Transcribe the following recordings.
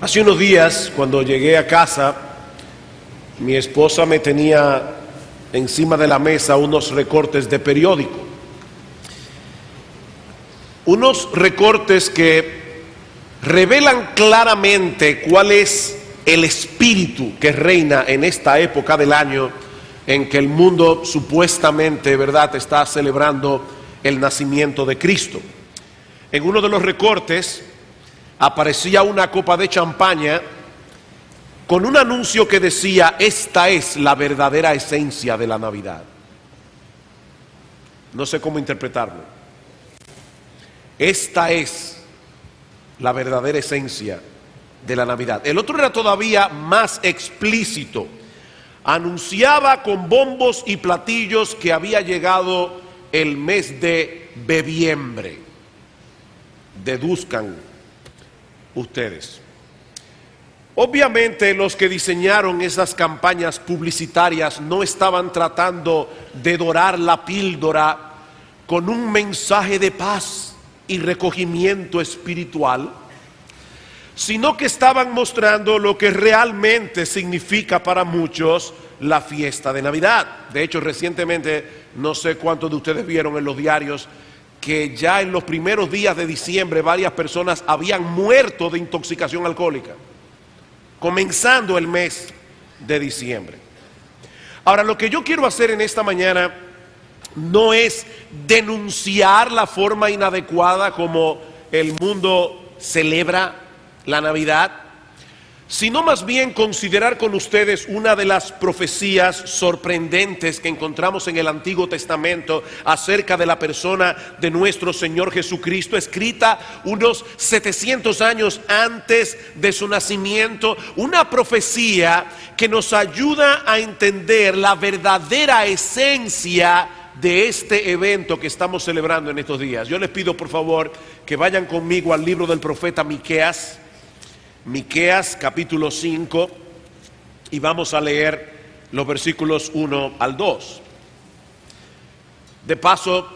Hace unos días, cuando llegué a casa, mi esposa me tenía encima de la mesa unos recortes de periódico. Unos recortes que revelan claramente cuál es el espíritu que reina en esta época del año en que el mundo supuestamente, ¿verdad?, está celebrando el nacimiento de Cristo. En uno de los recortes aparecía una copa de champaña con un anuncio que decía: esta es la verdadera esencia de la Navidad. No sé cómo interpretarlo. Esta es la verdadera esencia de la Navidad. El otro era todavía más explícito. Anunciaba con bombos y platillos que había llegado el mes de bebiembre. Deduzcan ustedes. Obviamente los que diseñaron esas campañas publicitarias no estaban tratando de dorar la píldora con un mensaje de paz y recogimiento espiritual, sino que estaban mostrando lo que realmente significa para muchos la fiesta de Navidad. De hecho, recientemente, no sé cuántos de ustedes vieron en los diarios que ya en los primeros días de diciembre varias personas habían muerto de intoxicación alcohólica, comenzando el mes de diciembre. Ahora, lo que yo quiero hacer en esta mañana no es denunciar la forma inadecuada como el mundo celebra la Navidad, sino más bien considerar con ustedes una de las profecías sorprendentes que encontramos en el Antiguo Testamento acerca de la persona de nuestro Señor Jesucristo, escrita unos 700 años antes de su nacimiento, una profecía que nos ayuda a entender la verdadera esencia de este evento que estamos celebrando en estos días. Yo les pido por favor que vayan conmigo al libro del profeta Miqueas. Miqueas capítulo 5, y vamos a leer los versículos 1 al 2. De paso,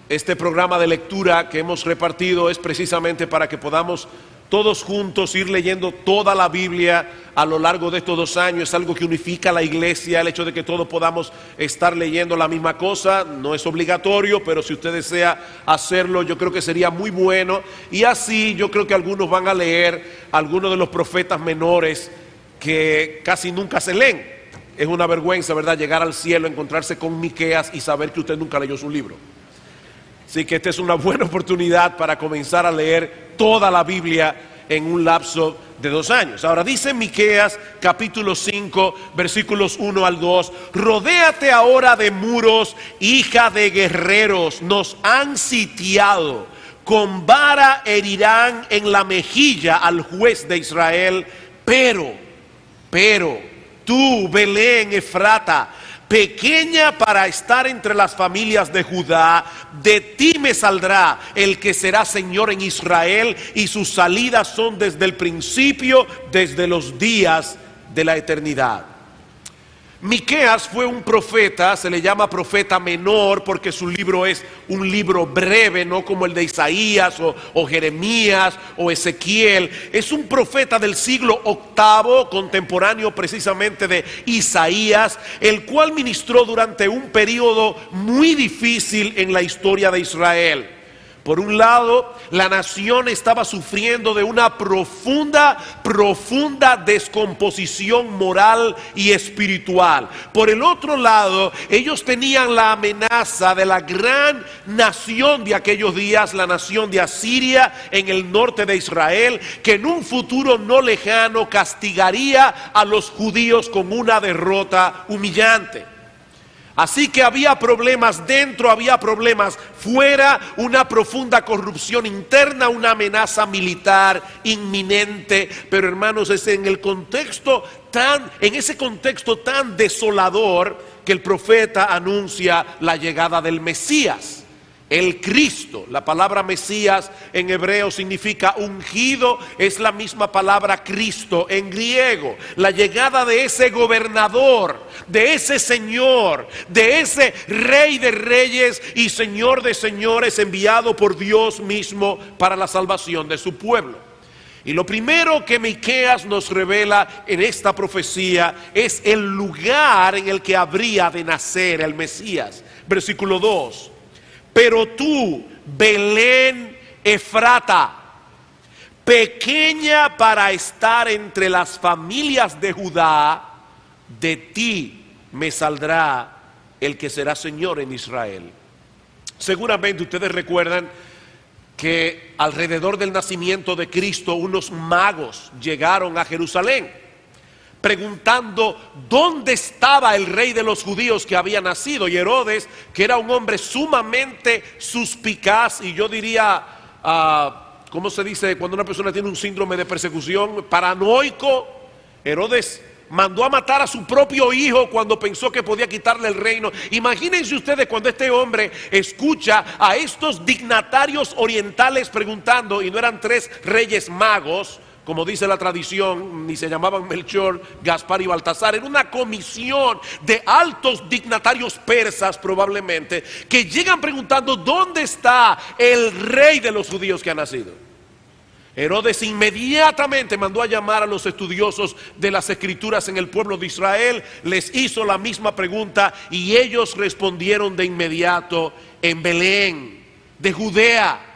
este programa de lectura que hemos repartido es precisamente para que podamos todos juntos ir leyendo toda la Biblia a lo largo de estos 2 años. Es algo que unifica a la iglesia, el hecho de que todos podamos estar leyendo la misma cosa. No es obligatorio, pero si usted desea hacerlo, yo creo que sería muy bueno. Y así yo creo que algunos van a leer algunos de los profetas menores que casi nunca se leen. Es una vergüenza, ¿verdad?, llegar al cielo, encontrarse con Miqueas y saber que usted nunca leyó su libro. Así que esta es una buena oportunidad para comenzar a leer toda la Biblia en un lapso de 2 años. Ahora dice Miqueas capítulo 5 versículos 1 al 2: rodéate ahora de muros, hija de guerreros, nos han sitiado, con vara herirán en la mejilla al juez de Israel, pero tú, Belén Efrata, pequeña para estar entre las familias de Judá, de ti me saldrá el que será Señor en Israel, y sus salidas son desde el principio, desde los días de la eternidad. Miqueas fue un profeta, se le llama profeta menor porque su libro es un libro breve, no como el de Isaías o Jeremías o Ezequiel. Es un profeta del siglo VIII, contemporáneo precisamente de Isaías, el cual ministró durante un periodo muy difícil en la historia de Israel. Por un lado, la nación estaba sufriendo de una profunda descomposición moral y espiritual. Por el otro lado, ellos tenían la amenaza de la gran nación de aquellos días, la nación de Asiria en el norte de Israel, que en un futuro no lejano castigaría a los judíos con una derrota humillante. Así que había problemas dentro, había problemas fuera, una profunda corrupción interna, una amenaza militar inminente. Pero hermanos, es en ese contexto tan desolador que el profeta anuncia la llegada del Mesías, el Cristo. La palabra Mesías en hebreo significa ungido, es la misma palabra Cristo en griego. La llegada de ese gobernador, de ese Señor, de ese Rey de reyes y Señor de señores, enviado por Dios mismo para la salvación de su pueblo. Y lo primero que Miqueas nos revela en esta profecía es el lugar en el que habría de nacer el Mesías. Versículo 2. Pero tú, Belén Efrata, pequeña para estar entre las familias de Judá, de ti me saldrá el que será Señor en Israel. Seguramente ustedes recuerdan que alrededor del nacimiento de Cristo unos magos llegaron a Jerusalén preguntando dónde estaba el rey de los judíos que había nacido. Y Herodes, que era un hombre sumamente suspicaz, y yo diría, ¿cómo se dice cuando una persona tiene un síndrome de persecución? Paranoico. Herodes mandó a matar a su propio hijo cuando pensó que podía quitarle el reino. Imagínense ustedes cuando este hombre escucha a estos dignatarios orientales preguntando, y no eran 3 reyes magos, como dice la tradición, ni se llamaban Melchor, Gaspar y Baltasar. Era una comisión de altos dignatarios persas probablemente, que llegan preguntando ¿dónde está el rey de los judíos que ha nacido? Herodes inmediatamente mandó a llamar a los estudiosos de las escrituras en el pueblo de Israel, les hizo la misma pregunta y ellos respondieron de inmediato: en Belén de Judea,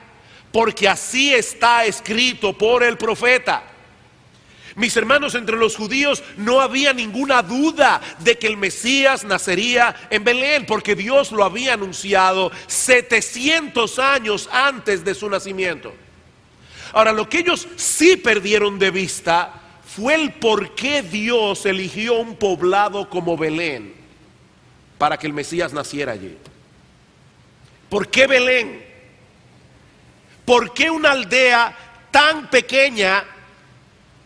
porque así está escrito por el profeta. Mis hermanos, entre los judíos no había ninguna duda de que el Mesías nacería en Belén, porque Dios lo había anunciado 700 años antes de su nacimiento. Ahora, lo que ellos sí perdieron de vista fue el por qué Dios eligió un poblado como Belén para que el Mesías naciera allí. ¿Por qué Belén? ¿Por qué una aldea tan pequeña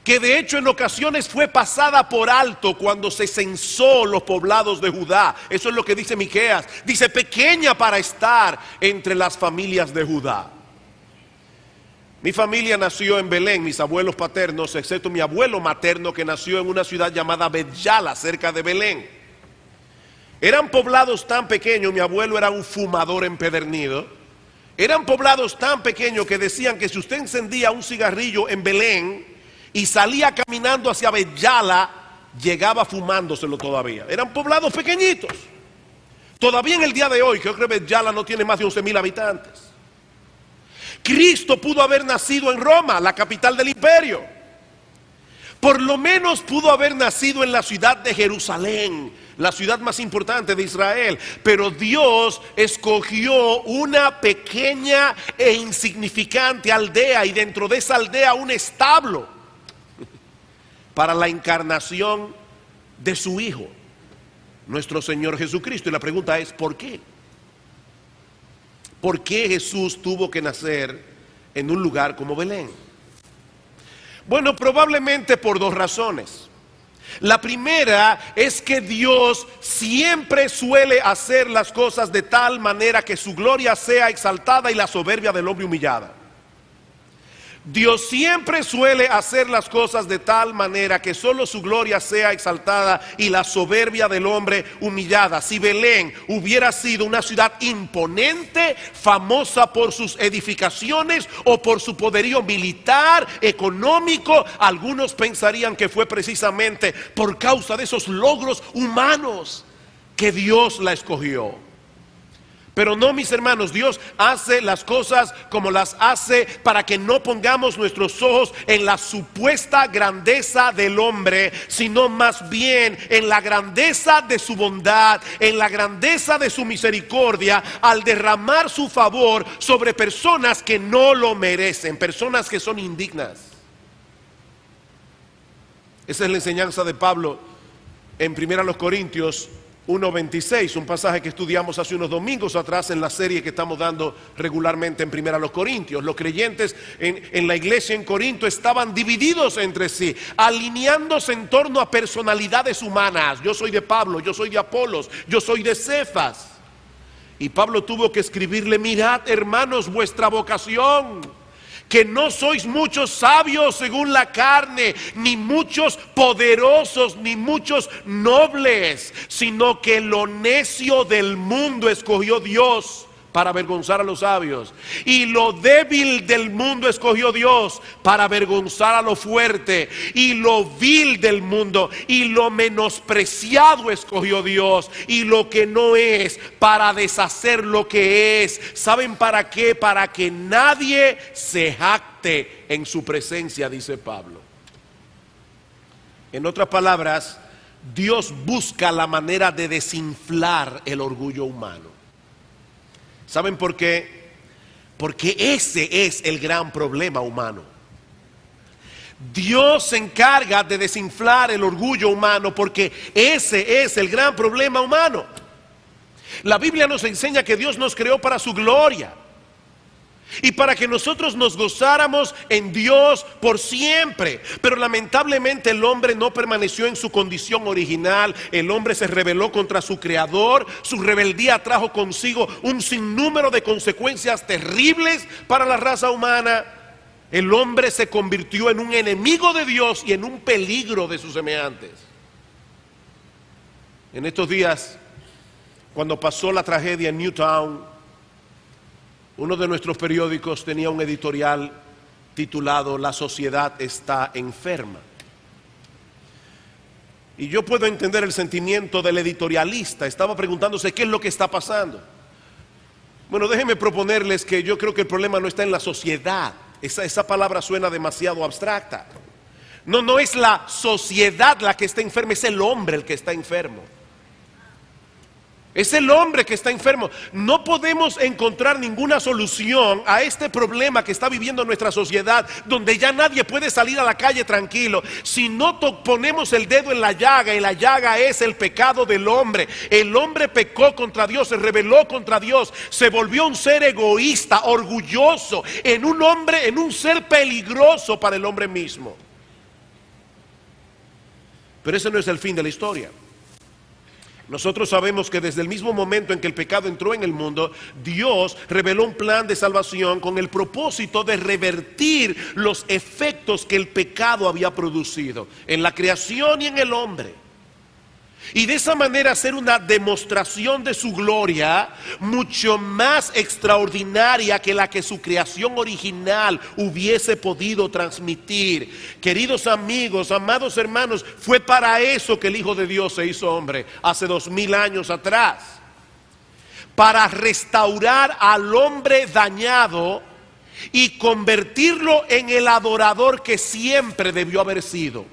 que de hecho en ocasiones fue pasada por alto cuando se censó los poblados de Judá? Eso es lo que dice Miqueas. Dice pequeña para estar entre las familias de Judá. Mi familia nació en Belén, mis abuelos paternos, excepto mi abuelo materno que nació en una ciudad llamada Bet-Yala, cerca de Belén. Eran poblados tan pequeños, mi abuelo era un fumador empedernido. Eran poblados tan pequeños que decían que si usted encendía un cigarrillo en Belén y salía caminando hacia Bet-Yala, llegaba fumándoselo todavía. Eran poblados pequeñitos. Todavía en el día de hoy, creo que Bet-Yala no tiene más de 11,000 habitantes. Cristo pudo haber nacido en Roma, la capital del imperio. Por lo menos pudo haber nacido en la ciudad de Jerusalén, la ciudad más importante de Israel. Pero Dios escogió una pequeña e insignificante aldea, y dentro de esa aldea un establo para la encarnación de su Hijo, nuestro Señor Jesucristo. Y la pregunta es, ¿por qué? ¿Por qué Jesús tuvo que nacer en un lugar como Belén? Bueno, probablemente por 2 razones. La primera es que Dios siempre suele hacer las cosas de tal manera que su gloria sea exaltada y la soberbia del hombre humillada. Dios siempre suele hacer las cosas de tal manera que solo su gloria sea exaltada y la soberbia del hombre humillada. Si Belén hubiera sido una ciudad imponente, famosa por sus edificaciones o por su poderío militar, económico, algunos pensarían que fue precisamente por causa de esos logros humanos que Dios la escogió. Pero no, mis hermanos, Dios hace las cosas como las hace para que no pongamos nuestros ojos en la supuesta grandeza del hombre, sino más bien en la grandeza de su bondad, en la grandeza de su misericordia, al derramar su favor sobre personas que no lo merecen, personas que son indignas. Esa es la enseñanza de Pablo en 1 Corintios 1:26, un pasaje que estudiamos hace unos domingos atrás en la serie que estamos dando regularmente en 1 Corintios. Los creyentes en la iglesia en Corinto estaban divididos entre sí, alineándose en torno a personalidades humanas. Yo soy de Pablo, yo soy de Apolos, yo soy de Cefas. Y Pablo tuvo que escribirle: mirad, hermanos, vuestra vocación, que no sois muchos sabios según la carne, ni muchos poderosos, ni muchos nobles, sino que lo necio del mundo escogió Dios para avergonzar a los sabios. Y lo débil del mundo escogió Dios para avergonzar a lo fuerte. Y lo vil del mundo y lo menospreciado escogió Dios. Y lo que no es para deshacer lo que es. ¿Saben para qué? Para que nadie se jacte en su presencia, dice Pablo. En otras palabras, Dios busca la manera de desinflar el orgullo humano. ¿Saben por qué? Porque ese es el gran problema humano. Dios se encarga de desinflar el orgullo humano porque ese es el gran problema humano. La Biblia nos enseña que Dios nos creó para su gloria y para que nosotros nos gozáramos en Dios por siempre. Pero lamentablemente el hombre no permaneció en su condición original. El hombre se rebeló contra su creador. Su rebeldía trajo consigo un sinnúmero de consecuencias terribles para la raza humana. El hombre se convirtió en un enemigo de Dios y en un peligro de sus semejantes. En estos días, cuando pasó la tragedia en Newtown, uno de nuestros periódicos tenía un editorial titulado "La sociedad está enferma". Y yo puedo entender el sentimiento del editorialista. Estaba preguntándose qué es lo que está pasando. Bueno, déjenme proponerles que yo creo que el problema no está en la sociedad. Esa palabra suena demasiado abstracta. No es la sociedad la que está enferma, es el hombre el que está enfermo. Es el hombre que está enfermo. No podemos encontrar ninguna solución a este problema que está viviendo nuestra sociedad, donde ya nadie puede salir a la calle tranquilo si no ponemos el dedo en la llaga, y la llaga es el pecado del hombre. El hombre pecó contra Dios, se rebeló contra Dios, se volvió un ser egoísta, orgulloso, en un hombre, en un ser peligroso para el hombre mismo. Pero ese no es el fin de la historia. Nosotros sabemos que desde el mismo momento en que el pecado entró en el mundo, Dios reveló un plan de salvación con el propósito de revertir los efectos que el pecado había producido en la creación y en el hombre. Y de esa manera hacer una demostración de su gloria mucho más extraordinaria que la que su creación original hubiese podido transmitir. Queridos amigos, amados hermanos, fue para eso que el Hijo de Dios se hizo hombre hace 2000 años atrás. Para restaurar al hombre dañado y convertirlo en el adorador que siempre debió haber sido.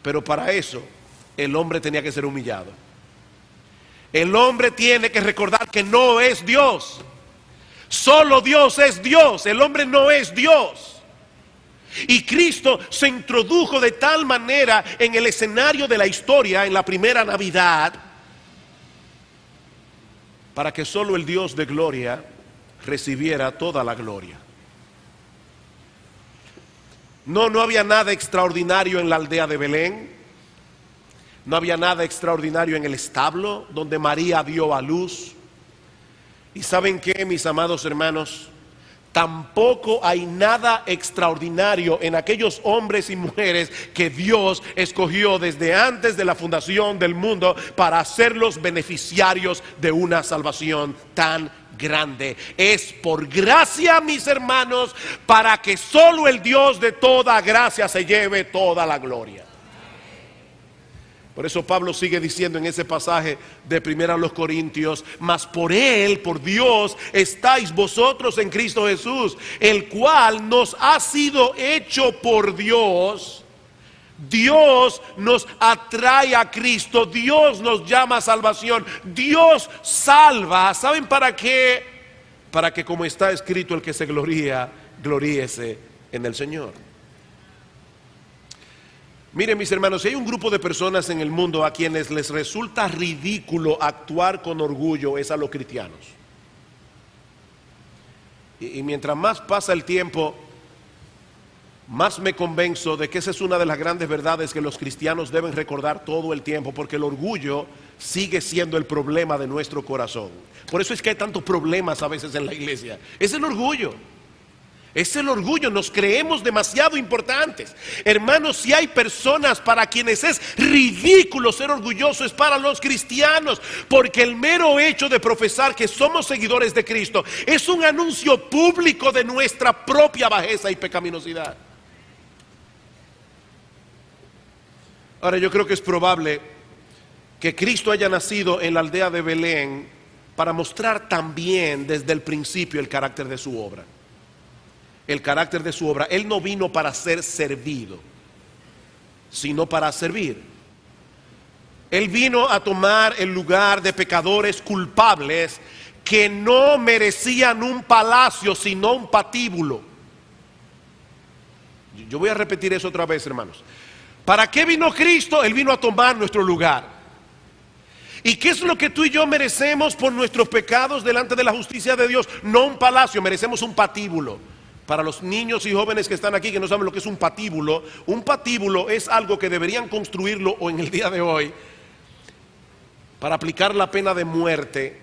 Pero para eso el hombre tenía que ser humillado. El hombre tiene que recordar que no es Dios. Solo Dios es Dios. El hombre no es Dios. Y Cristo se introdujo de tal manera en el escenario de la historia en la primera Navidad, para que solo el Dios de gloria recibiera toda la gloria. No había nada extraordinario en la aldea de Belén. No había nada extraordinario en el establo donde María dio a luz. Y ¿saben qué, mis amados hermanos? Tampoco hay nada extraordinario en aquellos hombres y mujeres que Dios escogió desde antes de la fundación del mundo para hacerlos beneficiarios de una salvación tan grande. Es por gracia, mis hermanos, para que solo el Dios de toda gracia se lleve toda la gloria. Por eso Pablo sigue diciendo en ese pasaje de 1 Corintios: mas por Él, por Dios, estáis vosotros en Cristo Jesús, el cual nos ha sido hecho por Dios. Dios nos atrae a Cristo, Dios nos llama a salvación, Dios salva. ¿Saben para qué? Para que, como está escrito, el que se gloría, gloríese en el Señor. Miren, mis hermanos, si hay un grupo de personas en el mundo a quienes les resulta ridículo actuar con orgullo, es a los cristianos. Y mientras más pasa el tiempo, más me convenzo de que esa es una de las grandes verdades que los cristianos deben recordar todo el tiempo, porque el orgullo sigue siendo el problema de nuestro corazón. Por eso es que hay tantos problemas a veces en la iglesia. Es el orgullo. Es el orgullo, nos creemos demasiado importantes. Hermanos, si hay personas para quienes es ridículo ser orgulloso, es para los cristianos, porque el mero hecho de profesar que somos seguidores de Cristo es un anuncio público de nuestra propia bajeza y pecaminosidad. Ahora, yo creo que es probable que Cristo haya nacido en la aldea de Belén para mostrar también desde el principio el carácter de su obra. El carácter de su obra. Él no vino para ser servido, sino para servir. Él vino a tomar el lugar de pecadores culpables que no merecían un palacio, sino un patíbulo. Yo voy a repetir eso otra vez, hermanos. ¿Para qué vino Cristo? Él vino a tomar nuestro lugar. ¿Y qué es lo que tú y yo merecemos por nuestros pecados delante de la justicia de Dios? No un palacio, merecemos un patíbulo. Para los niños y jóvenes que están aquí que no saben lo que es un patíbulo es algo que deberían construirlo o en el día de hoy para aplicar la pena de muerte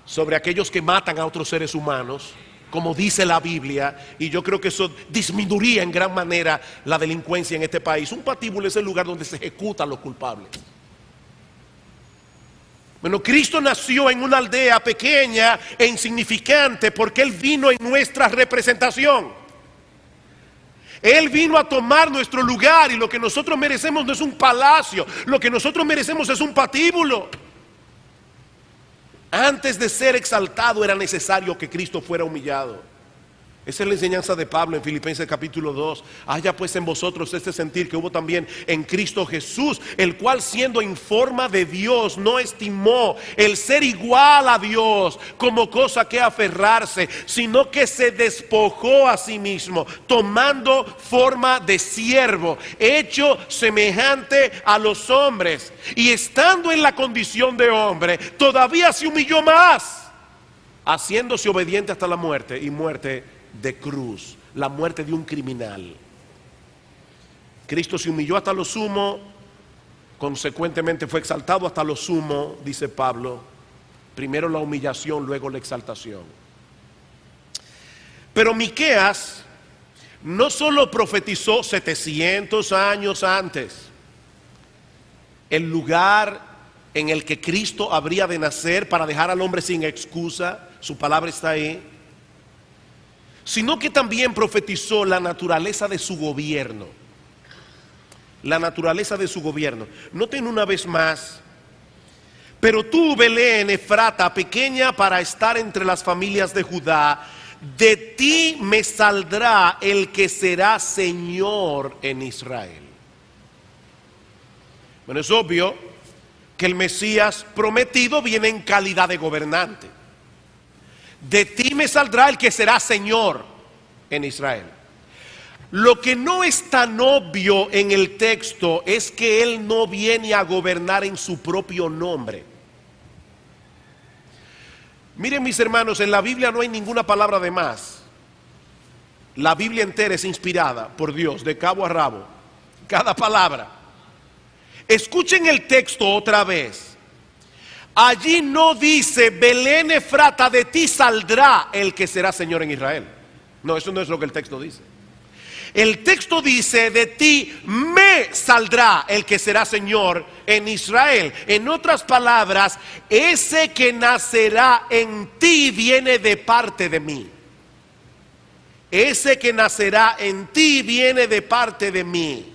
sobre aquellos que matan a otros seres humanos, como dice la Biblia, y yo creo que eso disminuiría en gran manera la delincuencia en este país. Un patíbulo es el lugar donde se ejecutan los culpables. Bueno, Cristo nació en una aldea pequeña e insignificante porque Él vino en nuestra representación. Él vino a tomar nuestro lugar y lo que nosotros merecemos no es un palacio, lo que nosotros merecemos es un patíbulo. Antes de ser exaltado era necesario que Cristo fuera humillado. Esa es la enseñanza de Pablo en Filipenses capítulo 2. Haya pues en vosotros este sentir que hubo también en Cristo Jesús, el cual siendo en forma de Dios no estimó el ser igual a Dios como cosa que aferrarse, sino que se despojó a sí mismo, tomando forma de siervo, hecho semejante a los hombres, y estando en la condición de hombre, todavía se humilló más, haciéndose obediente hasta la muerte, y muerte de cruz, la muerte de un criminal. Cristo se humilló hasta lo sumo, consecuentemente fue exaltado hasta lo sumo, dice Pablo. Primero la humillación, luego la exaltación. Pero Miqueas no solo profetizó 700 años antes el lugar en el que Cristo habría de nacer para dejar al hombre sin excusa, su palabra está ahí, sino que también profetizó la naturaleza de su gobierno. La naturaleza de su gobierno. Noten una vez más: pero tú, Belén Efrata, pequeña para estar entre las familias de Judá, de ti me saldrá el que será Señor en Israel. Bueno, es obvio que el Mesías prometido viene en calidad de gobernante. De ti me saldrá el que será Señor en Israel. Lo que no es tan obvio en el texto es que Él no viene a gobernar en su propio nombre. Miren, mis hermanos, en la Biblia no hay ninguna palabra de más. La Biblia entera es inspirada por Dios de cabo a rabo, cada palabra. Escuchen el texto otra vez. Allí no dice: Belén Efrata, de ti saldrá el que será Señor en Israel. No, eso no es lo que el texto dice. El texto dice: de ti me saldrá el que será Señor en Israel. En otras palabras, ese que nacerá en ti viene de parte de mí. Ese que nacerá en ti viene de parte de mí,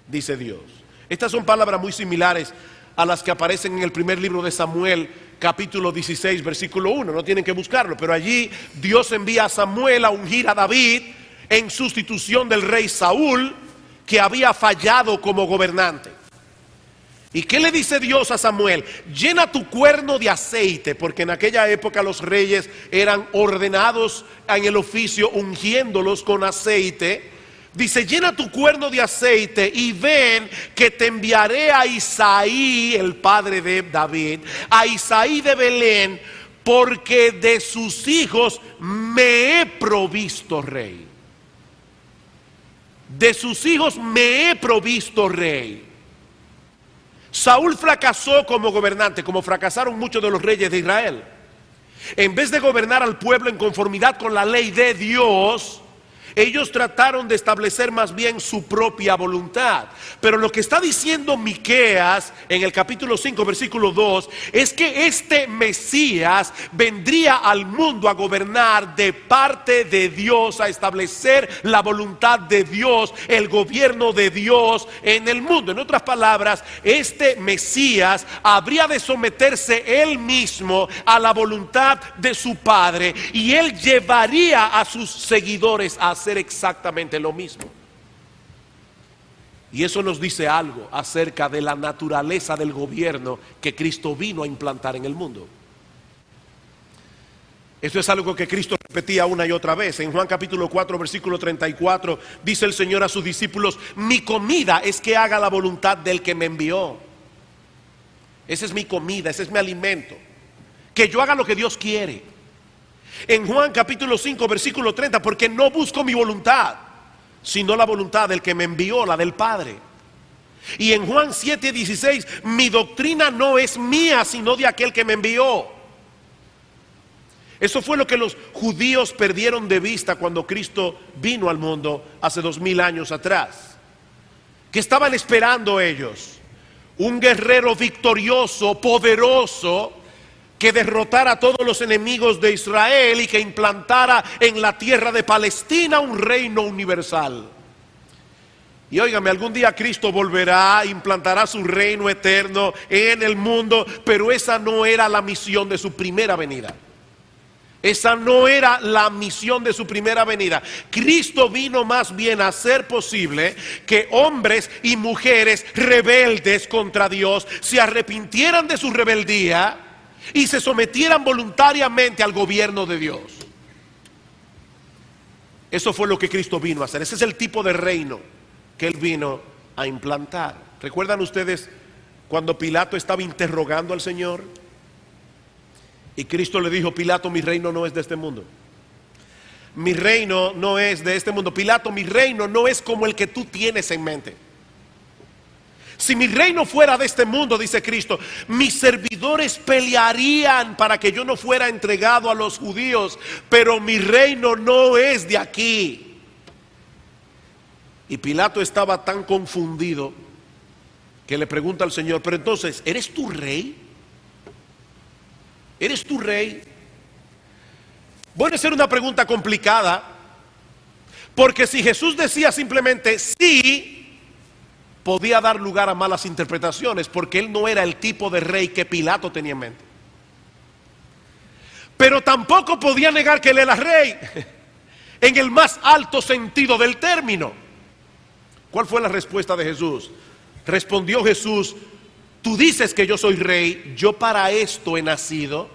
dice Dios. Estas son palabras muy similares a las que aparecen en el primer libro de Samuel, capítulo 16, versículo 1. No tienen que buscarlo, pero allí Dios envía a Samuel a ungir a David en sustitución del rey Saúl, que había fallado como gobernante. ¿Y qué le dice Dios a Samuel? Llena tu cuerno de aceite, porque en aquella época los reyes eran ordenados en el oficio ungiéndolos con aceite. Dice: llena tu cuerno de aceite y ven que te enviaré a Isaí, el padre de David, a Isaí de Belén, porque de sus hijos me he provisto rey. De sus hijos me he provisto rey. Saúl fracasó como gobernante, como fracasaron muchos de los reyes de Israel. En vez de gobernar al pueblo en conformidad con la ley de Dios, ellos trataron de establecer más bien su propia voluntad. Pero lo que está diciendo Miqueas en el capítulo 5 versículo 2 es que este Mesías vendría al mundo a gobernar de parte de Dios, a establecer la voluntad de Dios, el gobierno de Dios en el mundo. En otras palabras, este Mesías habría de someterse él mismo a la voluntad de su Padre, y él llevaría a sus seguidores a hacer exactamente lo mismo. Y eso nos dice algo acerca de la naturaleza del gobierno que Cristo vino a implantar en el mundo. Esto es algo que Cristo repetía una y otra vez. En Juan capítulo 4 versículo 34 dice el Señor a sus discípulos: mi comida es que haga la voluntad del que me envió. Esa es mi comida, ese es mi alimento, que yo haga lo que Dios quiere. En Juan capítulo 5 versículo 30, porque no busco mi voluntad, sino la voluntad del que me envió, la del Padre. Y en Juan 7:16, mi doctrina no es mía, sino de aquel que me envió. Eso fue lo que los judíos perdieron de vista cuando Cristo vino al mundo hace 2000 años atrás. ¿Qué estaban esperando ellos? Un guerrero victorioso, poderoso, que derrotara a todos los enemigos de Israel y que implantara en la tierra de Palestina un reino universal. Y óigame, algún día Cristo volverá, implantará su reino eterno en el mundo, pero esa no era la misión de su primera venida. Esa no era la misión de su primera venida. Cristo vino más bien a hacer posible que hombres y mujeres rebeldes contra Dios se arrepintieran de su rebeldía y se sometieran voluntariamente al gobierno de Dios. Eso fue lo que Cristo vino a hacer. Ese es el tipo de reino que Él vino a implantar. ¿Recuerdan ustedes cuando Pilato estaba interrogando al Señor? Y Cristo le dijo: Pilato, mi reino no es de este mundo. Mi reino no es de este mundo. Pilato, mi reino no es como el que tú tienes en mente. Si mi reino fuera de este mundo, dice Cristo, mis servidores pelearían para que yo no fuera entregado a los judíos, pero mi reino no es de aquí. Y Pilato estaba tan confundido que le pregunta al Señor: pero entonces, ¿eres tú rey? ¿Eres tú rey? Puede ser una pregunta complicada, porque si Jesús decía simplemente sí, podía dar lugar a malas interpretaciones, porque Él no era el tipo de rey que Pilato tenía en mente. Pero tampoco podía negar que Él era rey, en el más alto sentido del término. ¿Cuál fue la respuesta de Jesús? Respondió Jesús: tú dices que yo soy rey, yo para esto he nacido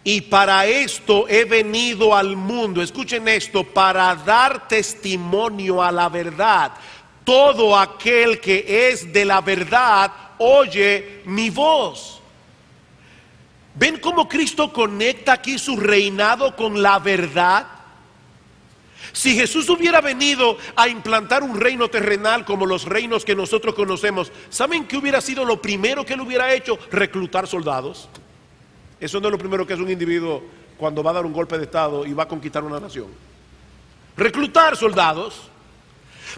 y para esto he venido al mundo. Escuchen esto: para dar testimonio a la verdad. Todo aquel que es de la verdad oye mi voz. ¿Ven cómo Cristo conecta aquí su reinado con la verdad? Si Jesús hubiera venido a implantar un reino terrenal como los reinos que nosotros conocemos, ¿saben qué hubiera sido lo primero que Él hubiera hecho? Reclutar soldados. Eso no es lo primero que hace un individuo cuando va a dar un golpe de estado y va a conquistar una nación. Reclutar soldados.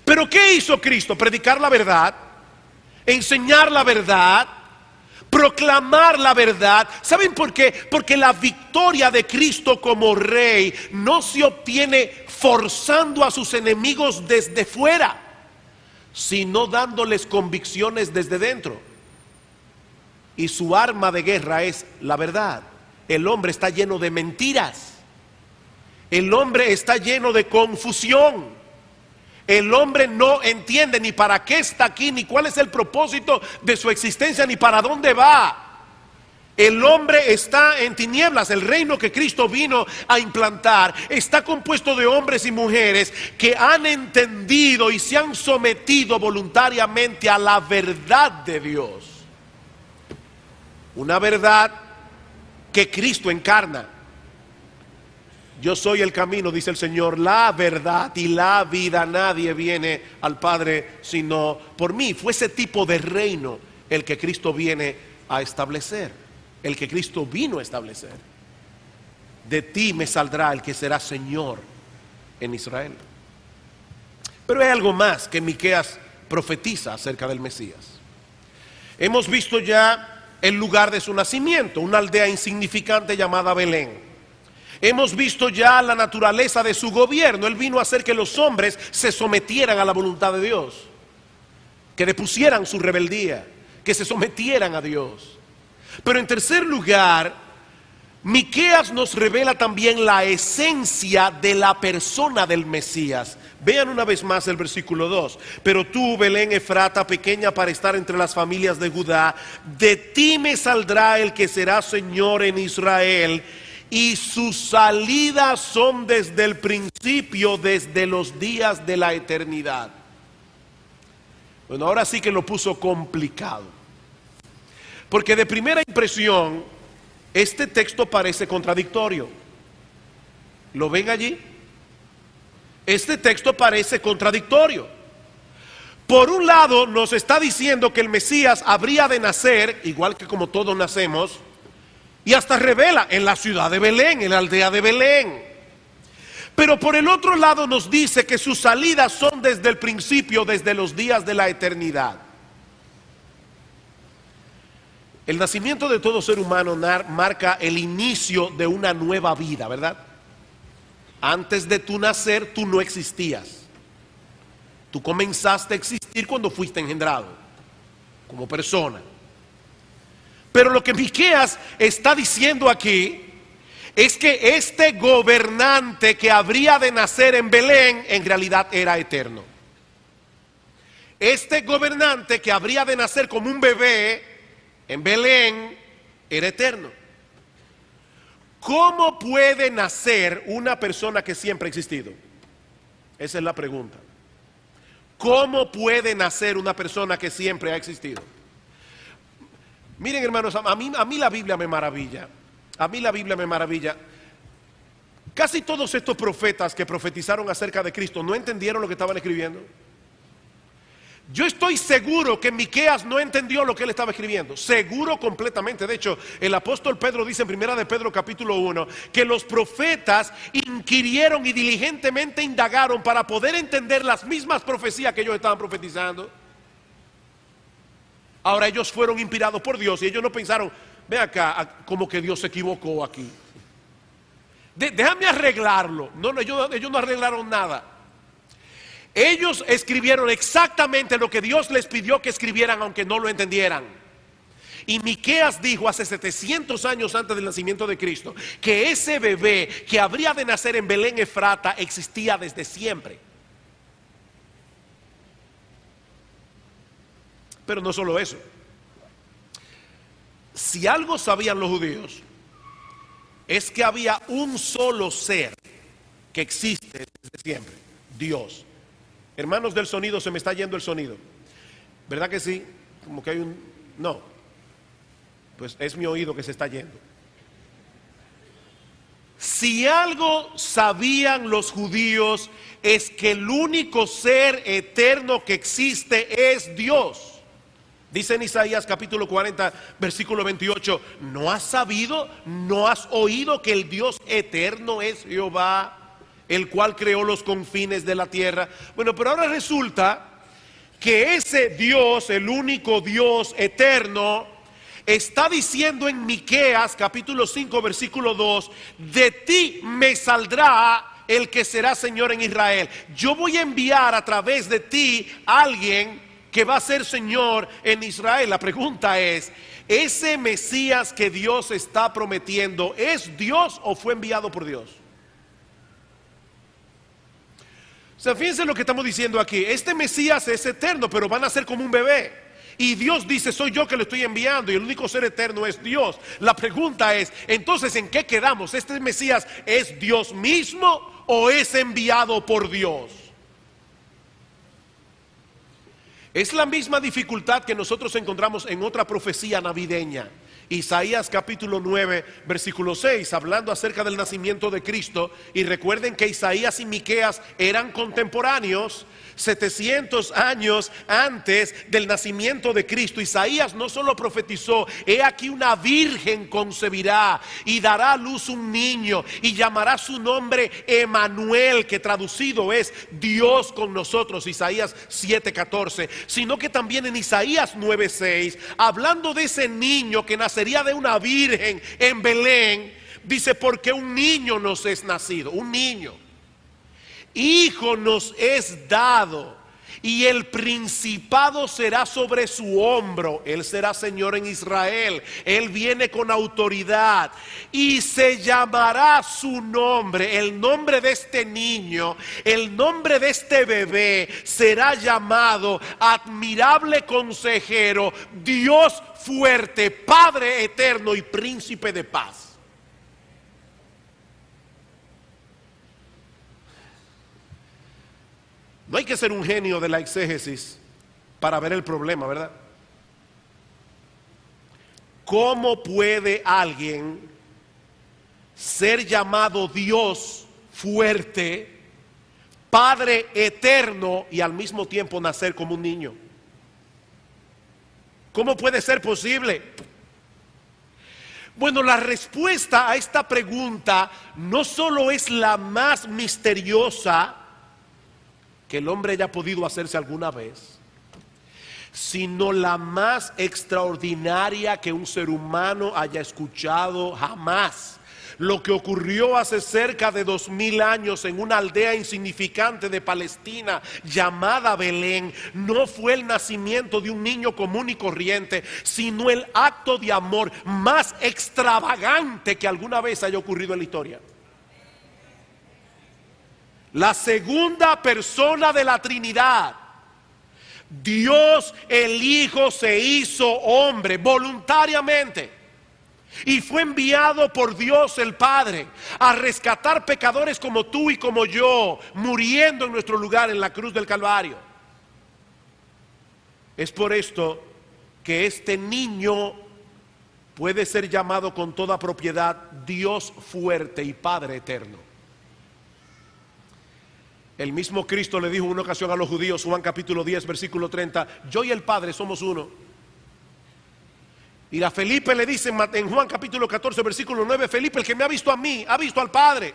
Pero ¿qué hizo Cristo? Predicar la verdad, enseñar la verdad, proclamar la verdad. ¿Saben por qué? Porque la victoria de Cristo como rey no se obtiene forzando a sus enemigos desde fuera, sino dándoles convicciones desde dentro. Y su arma de guerra es la verdad. El hombre está lleno de mentiras. El hombre está lleno de confusión. El hombre no entiende ni para qué está aquí, ni cuál es el propósito de su existencia, ni para dónde va. El hombre está en tinieblas. El reino que Cristo vino a implantar está compuesto de hombres y mujeres que han entendido y se han sometido voluntariamente a la verdad de Dios. Una verdad que Cristo encarna. Yo soy el camino, dice el Señor, la verdad y la vida. Nadie viene al Padre sino por mí. Fue ese tipo de reino el que Cristo viene a establecer, el que Cristo vino a establecer. de ti me saldrá el que será Señor en Israel. Pero hay algo más que Miqueas profetiza acerca del Mesías. Hemos visto ya el lugar de su nacimiento, una aldea insignificante llamada Belén. Hemos visto ya la naturaleza de su gobierno. Él vino a hacer que los hombres se sometieran a la voluntad de Dios, que depusieran su rebeldía, que se sometieran a Dios. Pero en tercer lugar, Miqueas nos revela también la esencia de la persona del Mesías. Vean una vez más el versículo 2. Pero tú, Belén Efrata, pequeña para estar entre las familias de Judá, de ti me saldrá el que será Señor en Israel, y sus salidas son desde el principio, desde los días de la eternidad. Bueno, ahora sí que lo puso complicado, porque de primera impresión este texto parece contradictorio. ¿Lo ven allí? Este texto parece contradictorio. Por un lado nos está diciendo que el Mesías habría de nacer, igual que como todos nacemos, y hasta revela en la ciudad de Belén, en la aldea de Belén. Pero por el otro lado nos dice que sus salidas son desde el principio, desde los días de la eternidad. El nacimiento de todo ser humano marca el inicio de una nueva vida, ¿verdad? Antes de tu nacer, tú no existías. Tú comenzaste a existir cuando fuiste engendrado, como persona. Pero lo que Miqueas está diciendo aquí es que este gobernante que habría de nacer en Belén, en realidad era eterno. Este gobernante que habría de nacer como un bebé en Belén, era eterno. ¿Cómo puede nacer una persona que siempre ha existido? Esa es la pregunta. ¿Cómo puede nacer una persona que siempre ha existido? Miren, hermanos, a mí la Biblia me maravilla. A mí la Biblia me maravilla. Casi todos estos profetas que profetizaron acerca de Cristo no entendieron lo que estaban escribiendo. Yo estoy seguro que Miqueas no entendió lo que él estaba escribiendo. Seguro completamente. De hecho, el apóstol Pedro dice en primera de Pedro capítulo 1 que los profetas inquirieron y diligentemente indagaron para poder entender las mismas profecías que ellos estaban profetizando. Ahora ellos fueron inspirados por Dios y ellos no pensaron, ve acá, como que Dios se equivocó aquí. Déjame arreglarlo. No, ellos no arreglaron nada. Ellos escribieron exactamente lo que Dios les pidió que escribieran, aunque no lo entendieran. Y Miqueas dijo hace 700 años antes del nacimiento de Cristo que ese bebé que habría de nacer en Belén Efrata existía desde siempre. Pero no solo eso. Si algo sabían los judíos, es que había un solo ser que existe desde siempre: Dios. Hermanos del sonido, se me está yendo el sonido, ¿verdad que sí? Como que hay un... No, pues es mi oído que se está yendo. Si algo sabían los judíos, es que el único ser eterno que existe es Dios. Dice en Isaías capítulo 40 versículo 28: ¿no has sabido, no has oído que el Dios eterno es Jehová, el cual creó los confines de la tierra? Bueno, pero ahora resulta que ese Dios, el único Dios eterno, está diciendo en Miqueas capítulo 5 versículo 2: de ti me saldrá el que será Señor en Israel. Yo voy a enviar a través de ti a alguien que va a ser Señor en Israel. La pregunta es, ¿ese Mesías que Dios está prometiendo es Dios o fue enviado por Dios? O sea, fíjense lo que estamos diciendo aquí. Este Mesías es eterno, pero van a ser como un bebé. Y Dios dice, soy yo que lo estoy enviando, y el único ser eterno es Dios. La pregunta es, entonces, ¿en qué quedamos? ¿Este Mesías es Dios mismo o es enviado por Dios? Es la misma dificultad que nosotros encontramos en otra profecía navideña. Isaías capítulo 9 versículo 6, hablando acerca del nacimiento de Cristo. Y recuerden que Isaías y Miqueas eran contemporáneos. 700 años antes del nacimiento de Cristo, Isaías no solo profetizó: he aquí una virgen concebirá y dará a luz un niño y llamará su nombre Emanuel, que traducido es Dios con nosotros, Isaías 7:14, sino que también en Isaías 9:6, hablando de ese niño que nacería de una virgen en Belén, dice: porque un niño nos es nacido, un niño, hijo nos es dado, y el principado será sobre su hombro. Él será Señor en Israel. Él viene con autoridad y se llamará su nombre. El nombre de este niño, el nombre de este bebé será llamado Admirable Consejero, Dios Fuerte, Padre Eterno y Príncipe de Paz. No hay que ser un genio de la exégesis para ver el problema, ¿verdad? ¿Cómo puede alguien ser llamado Dios fuerte, Padre eterno y al mismo tiempo nacer como un niño? ¿Cómo puede ser posible? Bueno, la respuesta a esta pregunta no solo es la más misteriosa que el hombre haya podido hacerse alguna vez, sino la más extraordinaria que un ser humano haya escuchado jamás. Lo que ocurrió hace cerca de 2000 años en una aldea insignificante de Palestina llamada Belén no fue el nacimiento de un niño común y corriente, sino el acto de amor más extravagante que alguna vez haya ocurrido en la historia. La segunda persona de la Trinidad, Dios el Hijo, se hizo hombre voluntariamente y fue enviado por Dios el Padre a rescatar pecadores como tú y como yo, muriendo en nuestro lugar en la cruz del Calvario. Es por esto que este niño puede ser llamado con toda propiedad Dios fuerte y Padre eterno. El mismo Cristo le dijo en una ocasión a los judíos, Juan capítulo 10, versículo 30, yo y el Padre somos uno. Y a Felipe le dice en Juan capítulo 14, versículo 9, Felipe, el que me ha visto a mí, ha visto al Padre.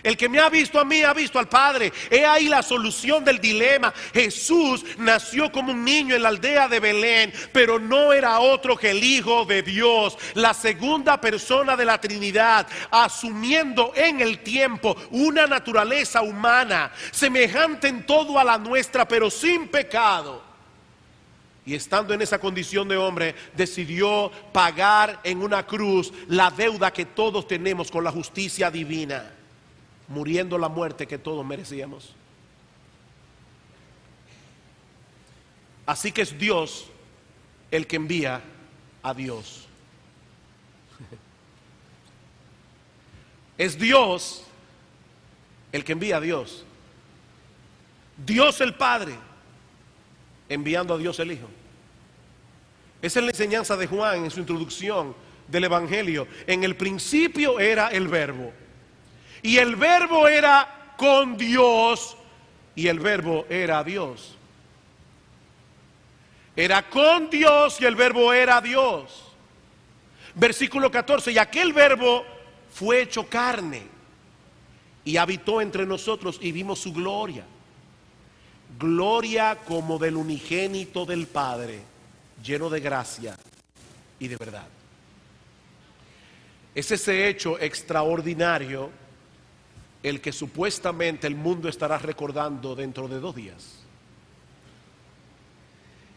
El que me ha visto a mí, ha visto al Padre. He ahí la solución del dilema. Jesús nació como un niño en la aldea de Belén, pero no era otro que el Hijo de Dios, la segunda persona de la Trinidad, asumiendo en el tiempo una naturaleza humana, semejante en todo a la nuestra, pero sin pecado. Y estando en esa condición de hombre, decidió pagar en una cruz la deuda que todos tenemos con la justicia divina, muriendo la muerte que todos merecíamos. Así que es Dios el que envía a Dios. Es Dios el que envía a Dios. Dios el Padre enviando a Dios el Hijo. Esa es la enseñanza de Juan en su introducción del Evangelio. En el principio era el Verbo, y el Verbo era con Dios, y el Verbo era Dios. Era con Dios y el Verbo era Dios. Versículo 14, y aquel Verbo fue hecho carne y habitó entre nosotros y vimos su gloria. Gloria como del unigénito del Padre, lleno de gracia y de verdad. Es ese hecho extraordinario el que supuestamente el mundo estará recordando dentro de 2 días.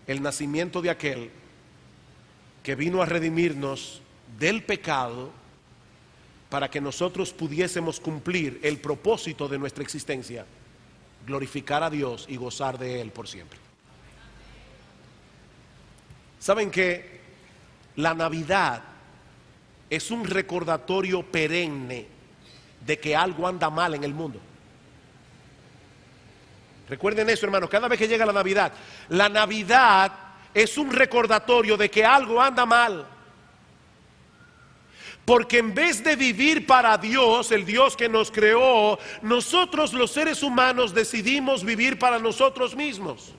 El nacimiento de aquel que vino a redimirnos del pecado para que nosotros pudiésemos cumplir el propósito de nuestra existencia, glorificar a Dios y gozar de Él por siempre. ¿Saben que la Navidad es un recordatorio perenne de que algo anda mal en el mundo? Recuerden eso, hermanos, cada vez que llega la Navidad es un recordatorio de que algo anda mal. Porque en vez de vivir para Dios, el Dios que nos creó, nosotros los seres humanos decidimos vivir para nosotros mismos.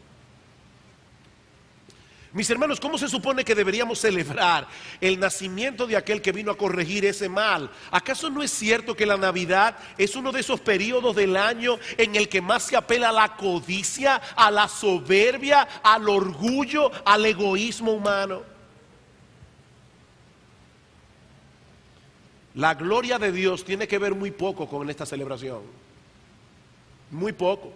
Mis hermanos, ¿cómo se supone que deberíamos celebrar el nacimiento de aquel que vino a corregir ese mal? ¿Acaso no es cierto que la Navidad es uno de esos periodos del año en el que más se apela a la codicia, a la soberbia, al orgullo, al egoísmo humano? La gloria de Dios tiene que ver muy poco con esta celebración. Muy poco.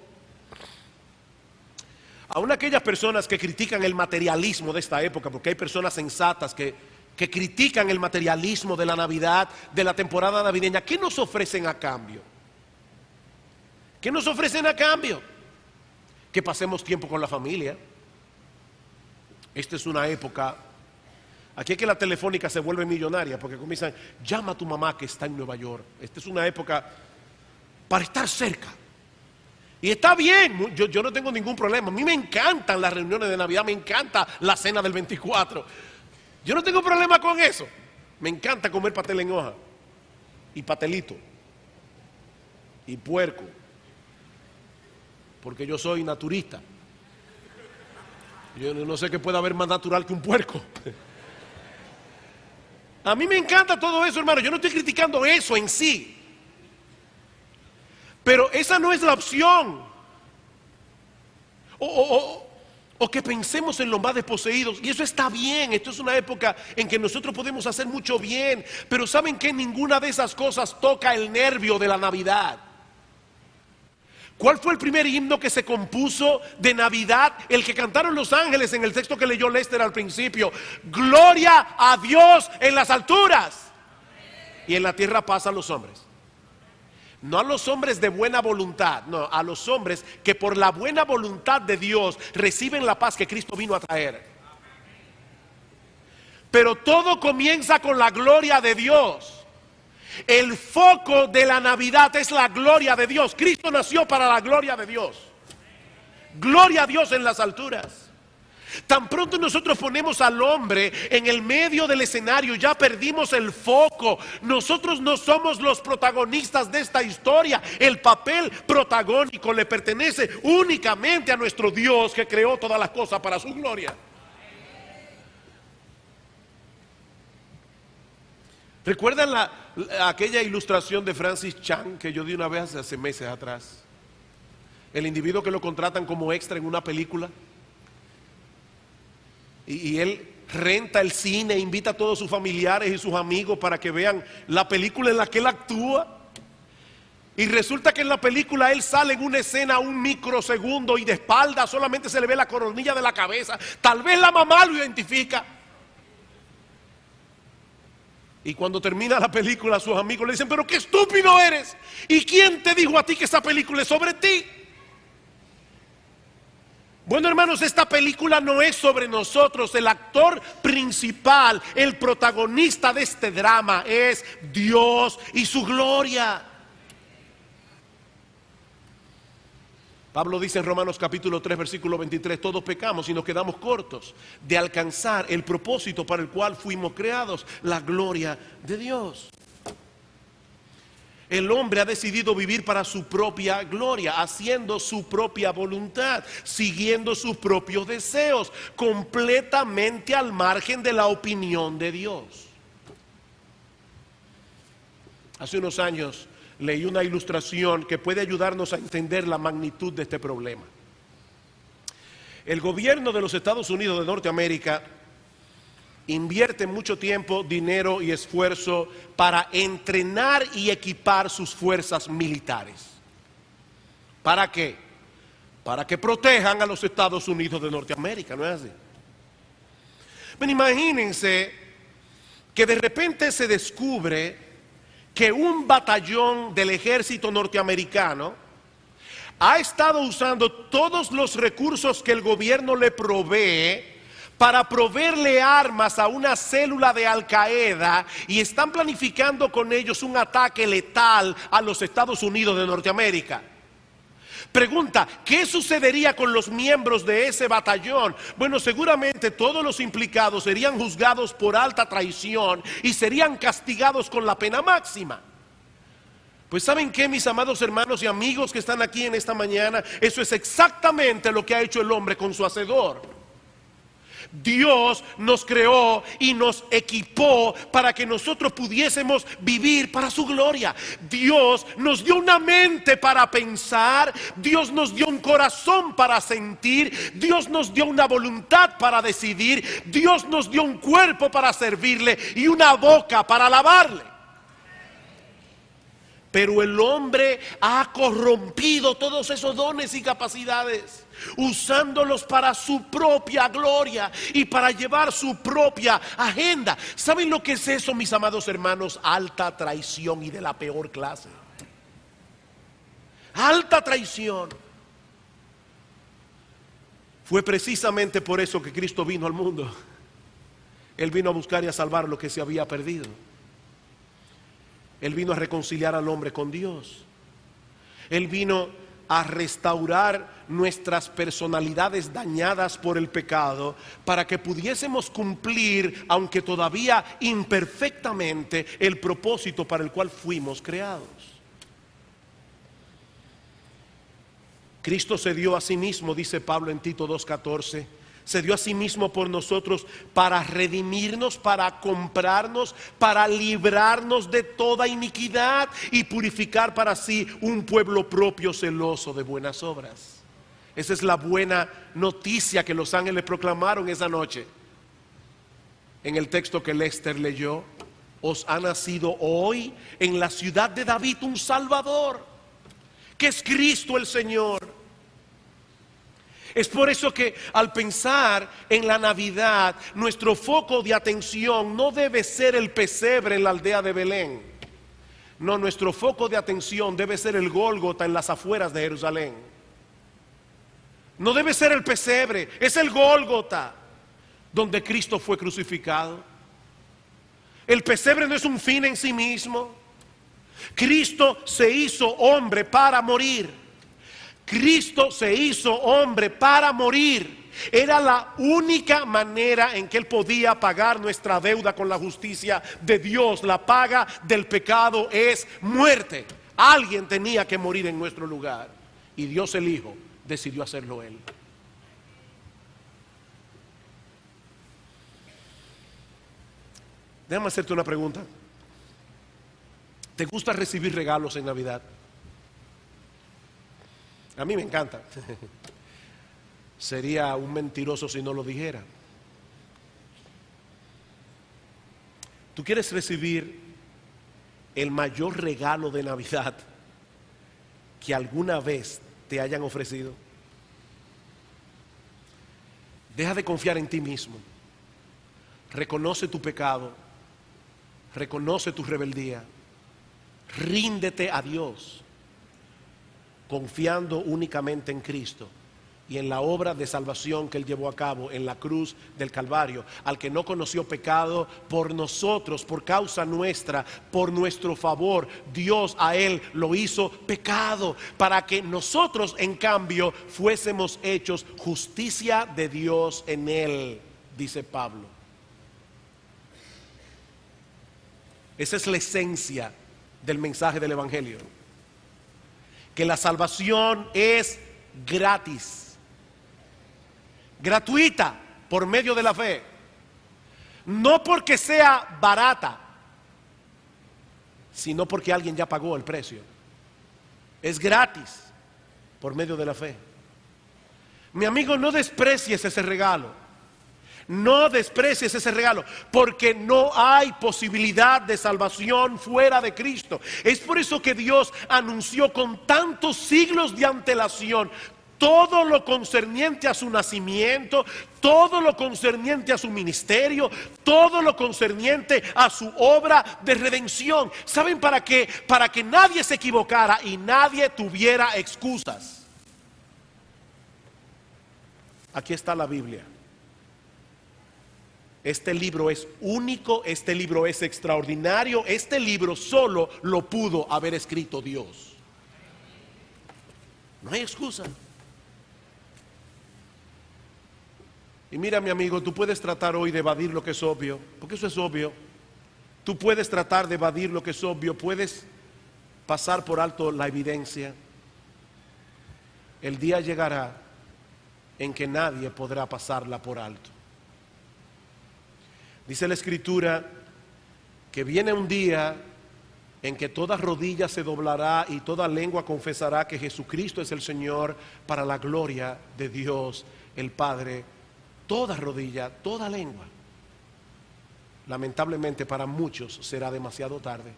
Aún aquellas personas que critican el materialismo de esta época, porque hay personas sensatas que critican el materialismo de la Navidad, de la temporada navideña, ¿qué nos ofrecen a cambio? ¿Qué nos ofrecen a cambio? Que pasemos tiempo con la familia. Esta es una época, aquí es que la telefónica se vuelve millonaria, porque comienzan, llama a tu mamá que está en Nueva York. Esta es una época para estar cerca. Y está bien, yo no tengo ningún problema. A mí me encantan las reuniones de Navidad, me encanta la cena del 24. Yo no tengo problema con eso. Me encanta comer pastel en hoja, y pastelito, y puerco, porque yo soy naturista. Yo no sé qué puede haber más natural que un puerco. A mí me encanta todo eso, hermano. Yo no estoy criticando eso en sí. Pero esa no es la opción. O que pensemos en los más desposeídos. Y eso está bien. Esto es una época en que nosotros podemos hacer mucho bien. Pero ¿saben qué? Ninguna de esas cosas toca el nervio de la Navidad. ¿Cuál fue el primer himno que se compuso de Navidad? El que cantaron los ángeles en el texto que leyó Lester al principio. Gloria a Dios en las alturas. Y en la tierra paz a los hombres. No a los hombres de buena voluntad, no, a los hombres que por la buena voluntad de Dios reciben la paz que Cristo vino a traer. Pero todo comienza con la gloria de Dios. El foco de la Navidad es la gloria de Dios. Cristo nació para la gloria de Dios. Gloria a Dios en las alturas. Tan pronto nosotros ponemos al hombre en el medio del escenario, ya perdimos el foco. Nosotros no somos los protagonistas de esta historia. El papel protagónico le pertenece únicamente a nuestro Dios, que creó todas las cosas para su gloria. ¿Recuerdan aquella ilustración de Francis Chan que yo di una vez hace meses atrás? El individuo que lo contratan como extra en una película. Y él renta el cine, invita a todos sus familiares y sus amigos para que vean la película en la que él actúa. Y resulta que en la película él sale en una escena un microsegundo y de espalda solamente se le ve la coronilla de la cabeza. Tal vez la mamá lo identifica. Y cuando termina la película, sus amigos le dicen, pero qué estúpido eres. ¿Y quién te dijo a ti que esa película es sobre ti? Bueno, hermanos, esta película no es sobre nosotros. El actor principal, el protagonista de este drama es Dios y su gloria. Pablo dice en Romanos capítulo 3 versículo 23, todos pecamos y nos quedamos cortos de alcanzar el propósito para el cual fuimos creados, la gloria de Dios. El hombre ha decidido vivir para su propia gloria, haciendo su propia voluntad, siguiendo sus propios deseos, completamente al margen de la opinión de Dios. Hace unos años leí una ilustración que puede ayudarnos a entender la magnitud de este problema. El gobierno de los Estados Unidos de Norteamérica invierte mucho tiempo, dinero y esfuerzo para entrenar y equipar sus fuerzas militares. ¿Para qué? Para que protejan a los Estados Unidos de Norteamérica, ¿no es así? Pero imagínense que de repente se descubre que un batallón del ejército norteamericano ha estado usando todos los recursos que el gobierno le provee para proveerle armas a una célula de Al Qaeda y están planificando con ellos un ataque letal a los Estados Unidos de Norteamérica. Pregunta, ¿qué sucedería con los miembros de ese batallón? Bueno, seguramente todos los implicados serían juzgados por alta traición y serían castigados con la pena máxima. Pues ¿saben qué, mis amados hermanos y amigos que están aquí en esta mañana? Eso es exactamente lo que ha hecho el hombre con su hacedor. Dios nos creó y nos equipó para que nosotros pudiésemos vivir para su gloria. Dios nos dio una mente para pensar, Dios nos dio un corazón para sentir, Dios nos dio una voluntad para decidir, Dios nos dio un cuerpo para servirle y una boca para alabarle. Pero el hombre ha corrompido todos esos dones y capacidades, usándolos para su propia gloria y para llevar su propia agenda. ¿Saben lo que es eso, mis amados hermanos? Alta traición, y de la peor clase. Alta traición. Fue precisamente por eso que Cristo vino al mundo. Él vino a buscar y a salvar lo que se había perdido. Él vino a reconciliar al hombre con Dios. Él vino a restaurar nuestras personalidades dañadas por el pecado, para que pudiésemos cumplir, aunque todavía imperfectamente, el propósito para el cual fuimos creados. Cristo se dio a sí mismo, dice Pablo en Tito 2:14. Se dio a sí mismo por nosotros para redimirnos, para comprarnos, para librarnos de toda iniquidad y purificar para sí un pueblo propio, celoso de buenas obras. Esa es la buena noticia que los ángeles proclamaron esa noche. En el texto que Lester leyó: os ha nacido hoy en la ciudad de David un Salvador, que es Cristo el Señor. Es por eso que al pensar en la Navidad, nuestro foco de atención no debe ser el pesebre en la aldea de Belén. No, nuestro foco de atención debe ser el Gólgota en las afueras de Jerusalén. No debe ser el pesebre, es el Gólgota donde Cristo fue crucificado. El pesebre no es un fin en sí mismo. Cristo se hizo hombre para morir. Cristo se hizo hombre para morir. Era la única manera en que Él podía pagar nuestra deuda con la justicia de Dios. La paga del pecado es muerte. Alguien tenía que morir en nuestro lugar, y Dios el Hijo decidió hacerlo Él. Déjame hacerte una pregunta. ¿Te gusta recibir regalos en Navidad? A mí me encanta. Sería un mentiroso si no lo dijera. ¿Tú quieres recibir el mayor regalo de Navidad que alguna vez te hayan ofrecido? Deja de confiar en ti mismo. Reconoce tu pecado. Reconoce tu rebeldía. Ríndete a Dios, confiando únicamente en Cristo y en la obra de salvación que Él llevó a cabo en la cruz del Calvario, al que no conoció pecado, por nosotros, por causa nuestra, por nuestro favor. Dios a Él lo hizo pecado, para que nosotros en cambio fuésemos hechos justicia de Dios en Él, dice Pablo. Esa es la esencia del mensaje del Evangelio. Que la salvación es gratis, gratuita, por medio de la fe. No porque sea barata, sino porque alguien ya pagó el precio. Es gratis por medio de la fe. Mi amigo, no desprecies ese regalo. No desprecies ese regalo, porque no hay posibilidad de salvación fuera de Cristo. Es por eso que Dios anunció con tantos siglos de antelación todo lo concerniente a su nacimiento, todo lo concerniente a su ministerio, todo lo concerniente a su obra de redención. ¿Saben para qué? Para que nadie se equivocara y nadie tuviera excusas. Aquí está la Biblia. Este libro es único, este libro es extraordinario, este libro solo lo pudo haber escrito Dios. No hay excusa. Y mira, mi amigo, tú puedes tratar hoy de evadir lo que es obvio, porque eso es obvio. Tú puedes tratar de evadir lo que es obvio, puedes pasar por alto la evidencia. El día llegará en que nadie podrá pasarla por alto. Dice la Escritura que viene un día en que toda rodilla se doblará y toda lengua confesará que Jesucristo es el Señor, para la gloria de Dios el Padre. Toda rodilla, toda lengua. Lamentablemente para muchos será demasiado tarde.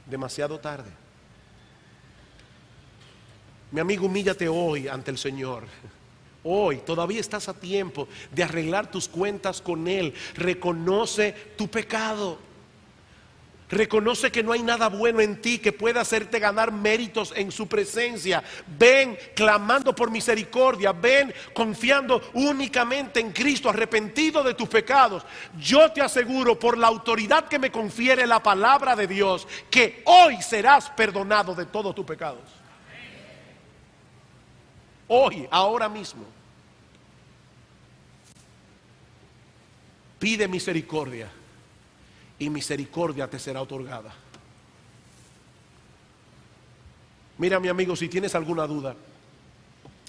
Demasiado tarde. Mi amigo, humíllate hoy ante el Señor. Hoy todavía estás a tiempo de arreglar tus cuentas con Él. Reconoce tu pecado. Reconoce que no hay nada bueno en ti que pueda hacerte ganar méritos en su presencia. Ven clamando por misericordia. Ven confiando únicamente en Cristo, arrepentido de tus pecados. Yo te aseguro, por la autoridad que me confiere la palabra de Dios, que hoy serás perdonado de todos tus pecados. Hoy, ahora mismo. Pide misericordia y misericordia te será otorgada. Mira, mi amigo, si tienes alguna duda,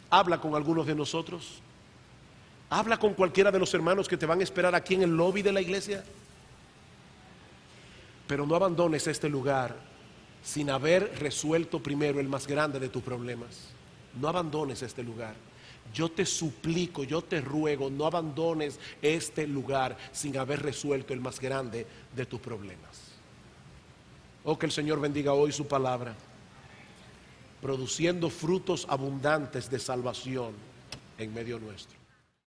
habla con algunos de nosotros. Habla con cualquiera de los hermanos que te van a esperar aquí en el lobby de la iglesia. Pero no abandones este lugar sin haber resuelto primero el más grande de tus problemas. No abandones este lugar. Yo te suplico, yo te ruego, no abandones este lugar sin haber resuelto el más grande de tus problemas. Oh, que el Señor bendiga hoy su palabra, produciendo frutos abundantes de salvación en medio nuestro.